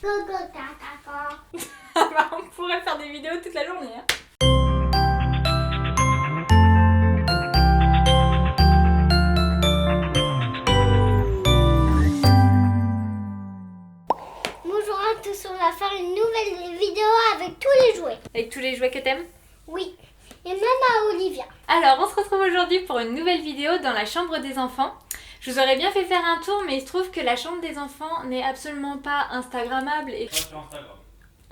Gogo caca. On pourrait faire des vidéos toute la journée. Hein. Bonjour à tous, on va faire une nouvelle vidéo avec tous les jouets. Avec tous les jouets que t'aimes? Oui, et même à Olivia. Alors, on se retrouve aujourd'hui pour une nouvelle vidéo dans la chambre des enfants. Je vous aurais bien fait faire un tour, mais il se trouve que la chambre des enfants n'est absolument pas instagrammable et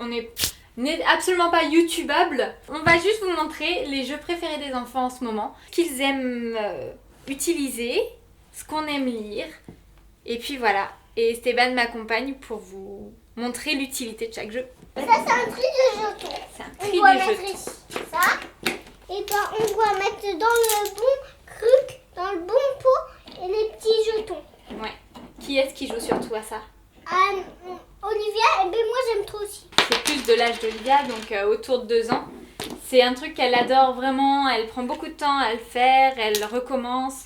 on n'est absolument pas youtubable. On va juste vous montrer les jeux préférés des enfants en ce moment, ce qu'ils aiment utiliser, ce qu'on aime lire, et puis voilà. Et Esteban m'accompagne pour vous montrer l'utilité de chaque jeu. Ça, c'est un tri de jetons. C'est un On tri doit de mettre jetons. ici ça, et ben on doit mettre dans le bon truc, dans le bon pot, et les petits jetons. Ouais. Qui est-ce qui joue surtout à ça? Olivia, et ben moi j'aime trop aussi. C'est plus de l'âge d'Olivia, donc autour de 2 ans. C'est un truc qu'elle adore vraiment, elle prend beaucoup de temps à le faire, elle recommence.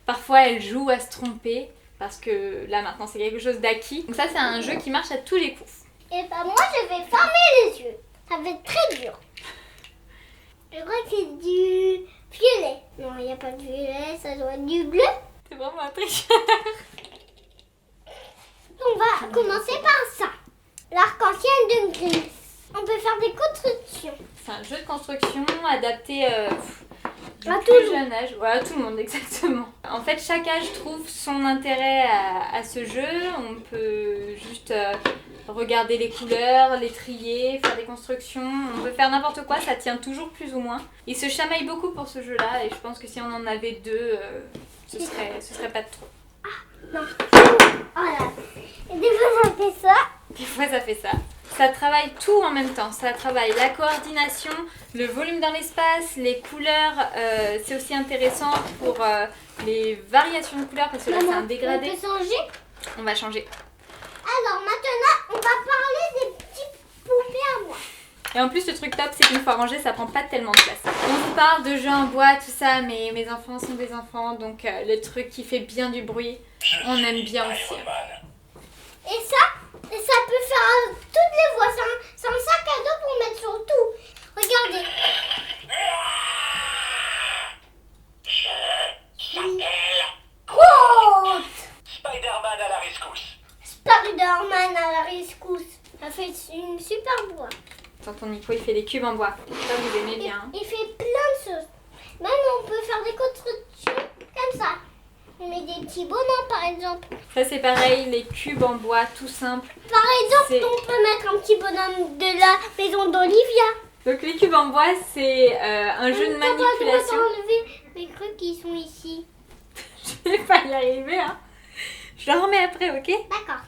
Parfois elle joue à se tromper, parce que là maintenant c'est quelque chose d'acquis. Donc ça c'est un jeu qui marche à tous les coups. Et ben moi je vais fermer les yeux. Ça va être très dur. Je crois que c'est du violet. Non, il n'y a pas de violet, ça doit être du bleu. C'est vraiment un tricheur. On va commencer par ça. L'arc-en-ciel de Grimm. On peut faire des constructions. C'est un jeu de construction adapté du À plus tout le jeune âge. Ouais, à tout le monde, exactement. En fait, chaque âge trouve son intérêt à ce jeu. On peut juste regarder les couleurs, les trier, faire des constructions. On peut faire n'importe quoi, ça tient toujours plus ou moins. Ils se chamaillent beaucoup pour ce jeu-là et je pense que si on en avait 2, ce serait pas de trop. Non. Voilà. Et des fois ça fait ça. Des fois, ça fait ça. Ça travaille tout en même temps. Ça travaille la coordination, le volume dans l'espace, les couleurs. C'est aussi intéressant pour les variations de couleurs parce que là, c'est un dégradé. On peut changer. On va changer. Alors maintenant, on va parler des petits poupées à moi. Et en plus, le truc top, c'est qu'une fois rangé, ça prend pas tellement de place. On vous parle de jeux en bois, tout ça, mais mes enfants sont des enfants, donc le truc qui fait bien du bruit, on aime bien aussi. Et ça peut faire toutes les voix. C'est un sac à dos pour mettre sur tout. Regardez. Groot. Spider-Man à la rescousse. Spider-Man à la rescousse. Ça fait une super voix. Tonton Nico, il fait des cubes en bois. Ça, vous aimez bien. Hein. Il fait plein de choses. Même on peut faire des constructions comme ça. On met des petits bonhommes par exemple. Ça, c'est pareil, les cubes en bois, tout simple. Par exemple, C'est- on peut mettre un petit bonhomme de la maison d'Olivia. Donc, les cubes en bois, c'est un jeu de manipulation. On va enlever les trucs qui sont ici. Je vais pas y arriver, hein. Je le remets après, ok? D'accord.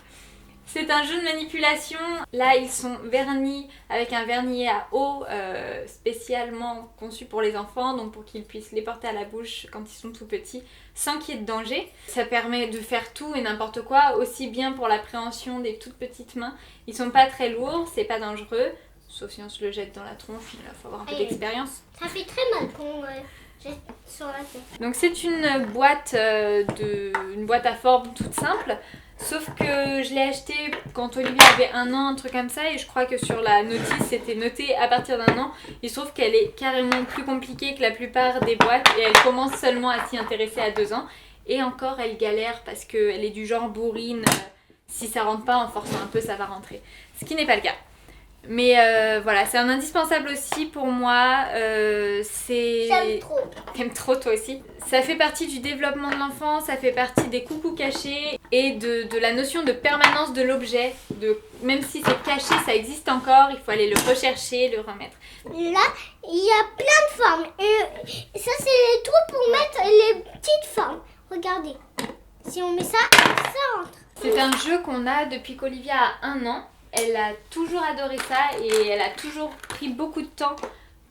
C'est un jeu de manipulation. Là, ils sont vernis avec un vernis à eau spécialement conçu pour les enfants, donc pour qu'ils puissent les porter à la bouche quand ils sont tout petits, sans qu'il y ait de danger. Ça permet de faire tout et n'importe quoi, aussi bien pour l'appréhension des toutes petites mains. Ils sont pas très lourds, c'est pas dangereux, sauf si on se le jette dans la tronche, il faut avoir un peu Allez. d'expérience. Ça fait très mal quand on jette sur la tête. Donc c'est une boîte à forme toute simple. Sauf que je l'ai acheté quand Olivia avait 1 an, un truc comme ça, et je crois que sur la notice c'était noté à partir d'1 an. Il se trouve qu'elle est carrément plus compliquée que la plupart des boîtes et elle commence seulement à s'y intéresser à 2 ans. Et encore elle galère parce qu'elle est du genre bourrine, si ça rentre pas en forçant un peu ça va rentrer. Ce qui n'est pas le cas. Mais voilà, c'est un indispensable aussi pour moi. J'aime trop. T'aimes trop toi aussi. Ça fait partie du développement de l'enfant, ça fait partie des coucous cachés et de la notion de permanence de l'objet. Même si c'est caché, ça existe encore, il faut aller le rechercher, le remettre. Là, il y a plein de formes. Et ça, c'est les trous pour mettre les petites formes. Regardez. Si on met ça, ça rentre. C'est un jeu qu'on a depuis qu'Olivia a 1 an. Elle a toujours adoré ça et elle a toujours pris beaucoup de temps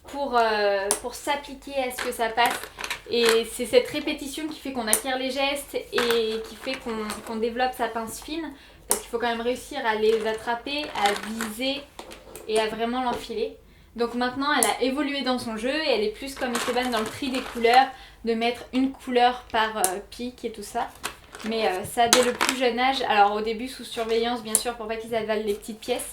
pour s'appliquer à ce que ça passe. Et c'est cette répétition qui fait qu'on acquiert les gestes et qui fait qu'on développe sa pince fine. Parce qu'il faut quand même réussir à les attraper, à viser et à vraiment l'enfiler. Donc maintenant, elle a évolué dans son jeu et elle est plus comme Esteban dans le tri des couleurs, de mettre une couleur par pic et tout ça. Mais ça dès le plus jeune âge. Alors au début sous surveillance bien sûr pour pas qu'ils avalent les petites pièces.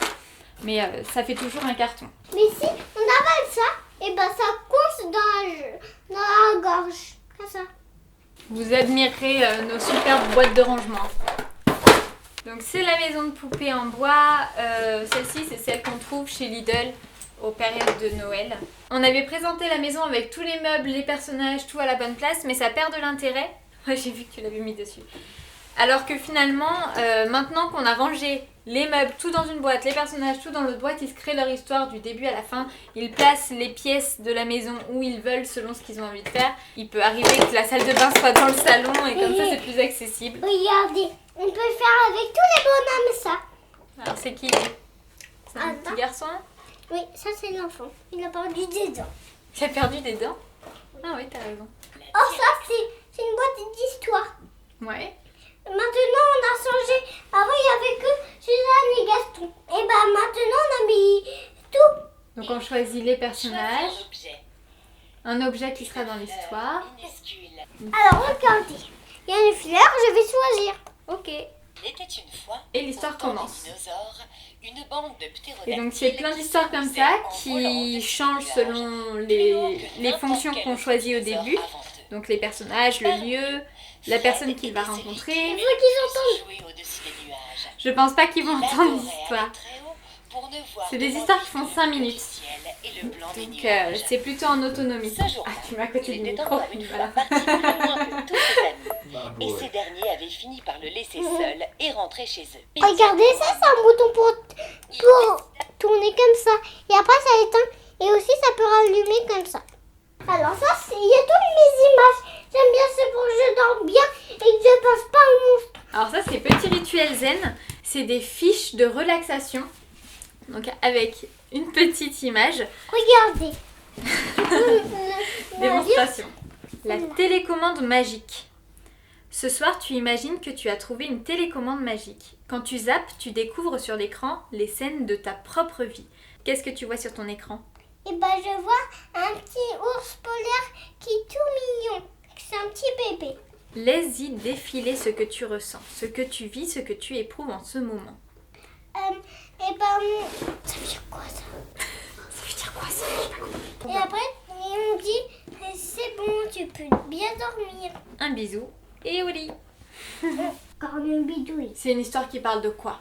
Mais ça fait toujours un carton. Mais si on avale ça, et ben ça coince dans la gorge. Comme ça. Vous admirerez nos superbes boîtes de rangement. Donc c'est la maison de poupée en bois. Celle-ci c'est celle qu'on trouve chez Lidl aux périodes de Noël. On avait présenté la maison avec tous les meubles, les personnages, tout à la bonne place, mais ça perd de l'intérêt. Ouais, j'ai vu que tu l'avais mis dessus. Alors que finalement, maintenant qu'on a rangé les meubles tout dans une boîte, les personnages tout dans l'autre boîte, ils se créent leur histoire du début à la fin. Ils placent les pièces de la maison où ils veulent selon ce qu'ils ont envie de faire. Il peut arriver que la salle de bain soit dans le salon et comme ça c'est plus accessible. Regardez, on peut faire avec tous les bonhommes ça. Alors c'est qui? C'est un petit garçon? Oui, ça c'est l'enfant. Il a perdu des dents. Il a perdu des dents? Ah oui, t'as raison. Oh, ça c'est une boîte d'histoire. Ouais. Maintenant on a changé. Avant il n'y avait que Suzanne et Gaston. Et ben maintenant on a mis tout. Donc on choisit les personnages. Un objet qui sera dans l'histoire. Alors regardez. Il y a une fleur, je vais choisir. Ok. Il était une fois, Et l'histoire au temps des commence. dinosaures, une bande de Et donc il y a plein d'histoires comme ça qui changent selon les fonctions qu'on choisit au début. Donc les personnages, le lieu, la personne qu'il va rencontrer. Il faut qu'ils entendent. Je pense pas qu'ils vont entendre l'histoire. C'est des histoires qui font 5 minutes. Donc c'est plutôt en autonomie. Ah, tu m'as à côté du micro. Voilà. Et ces derniers avaient fini par le laisser seul et rentrer chez eux. Regardez, ça c'est un bouton pour tourner comme ça. Et après ça éteint. Et aussi ça peut rallumer comme ça. Alors ça, il y a toutes mes images. J'aime bien, c'est pour que je dors bien et que je passe pas au monstre. Alors ça c'est petit rituel zen. C'est des fiches de relaxation. Donc avec une petite image. Regardez. Démonstration. La télécommande magique. Ce soir, tu imagines que tu as trouvé une télécommande magique. Quand tu zappes, tu découvres sur l'écran les scènes de ta propre vie. Qu'est-ce que tu vois sur ton écran? Et ben je vois un petit ours polaire qui est tout mignon. C'est un petit bébé. Laisse-y défiler ce que tu ressens, ce que tu vis, ce que tu éprouves en ce moment. Et ben ça veut dire quoi ça? Ça veut dire quoi ça? Et après on dit c'est bon, tu peux bien dormir. Un bisou et au lit. Encore une bidouille. C'est une histoire qui parle de quoi?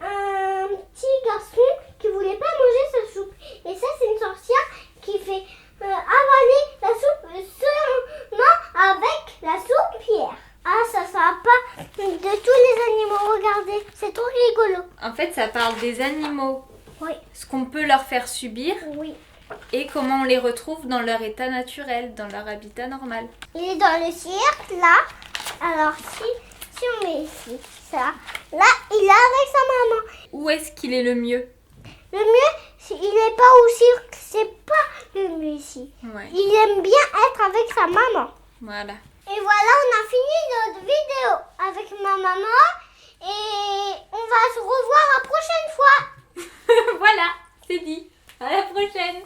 Un petit garçon qui voulait pas manger sa soupe. Et ça, c'est une sorcière qui fait avaler la soupe seulement avec la soupière. Ah, ça sera pas de tous les animaux. Regardez, c'est trop rigolo. En fait, ça parle des animaux, Oui, ce qu'on peut leur faire subir oui. et comment on les retrouve dans leur état naturel, dans leur habitat normal. Il est dans le cirque, là. Alors, si on met ici, ça, là, il est avec sa maman. Où est-ce qu'il est le mieux? Le mieux, il n'est pas au cirque. C'est pas le mieux ici. Ouais, Il aime bien être avec sa maman. voilà. Et voilà, on a fini notre vidéo avec ma maman. Et on va se revoir la prochaine fois. Voilà, c'est dit. À la prochaine.